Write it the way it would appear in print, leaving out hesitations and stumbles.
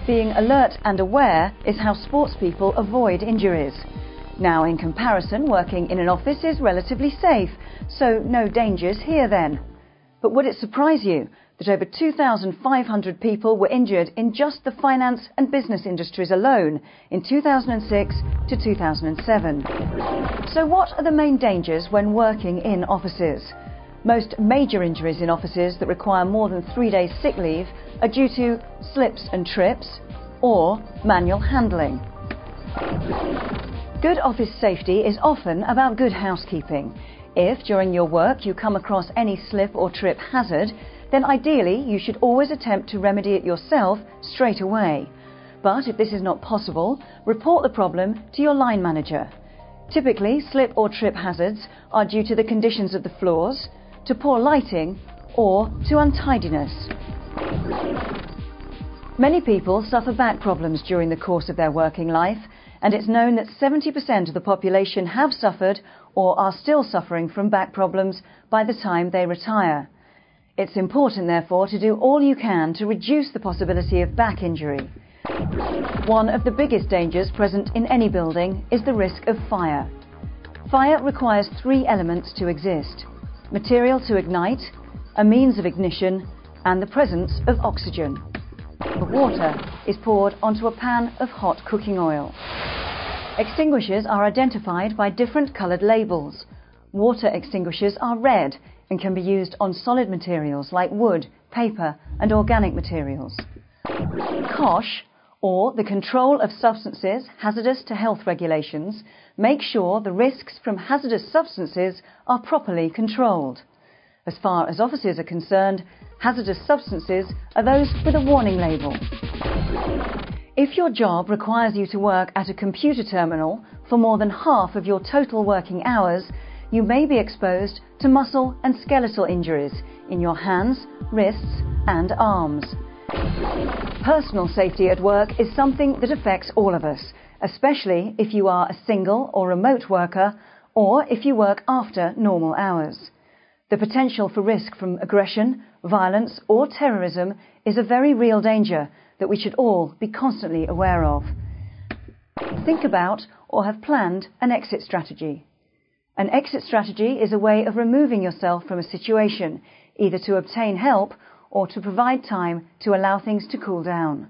Being alert and aware is how sportspeople avoid injuries. Now, in comparison, working in an office is relatively safe, so no dangers here then. But would it surprise you that over 2,500 people were injured in just the finance and business industries alone in 2006 to 2007? So what are the main dangers when working in offices? Most major injuries in offices that require more than 3 days sick leave are due to slips and trips or manual handling. Good office safety is often about good housekeeping. If during your work you come across any slip or trip hazard, then ideally you should always attempt to remedy it yourself straight away. But if this is not possible, report the problem to your line manager. Typically, slip or trip hazards are due to the conditions of the floors, to poor lighting, or to untidiness. Many people suffer back problems during the course of their working life, and it's known that 70% of the population have suffered or are still suffering from back problems by the time they retire. It's important, therefore, to do all you can to reduce the possibility of back injury. One of the biggest dangers present in any building is the risk of fire. Fire requires 3 elements to exist: material to ignite, a means of ignition, and the presence of oxygen. The water is poured onto a pan of hot cooking oil. Extinguishers are identified by different coloured labels. Water extinguishers are red and can be used on solid materials like wood, paper and organic materials. COSH, or the Control of Substances Hazardous to Health Regulations, make sure the risks from hazardous substances are properly controlled. As far as offices are concerned, hazardous substances are those with a warning label. If your job requires you to work at a computer terminal for more than half of your total working hours, you may be exposed to muscle and skeletal injuries in your hands, wrists and arms. Personal safety at work is something that affects all of us, especially if you are a single or remote worker or if you work after normal hours. The potential for risk from aggression, violence or terrorism is a very real danger that we should all be constantly aware of. Think about or have planned an exit strategy. An exit strategy is a way of removing yourself from a situation, either to obtain help or to provide time to allow things to cool down.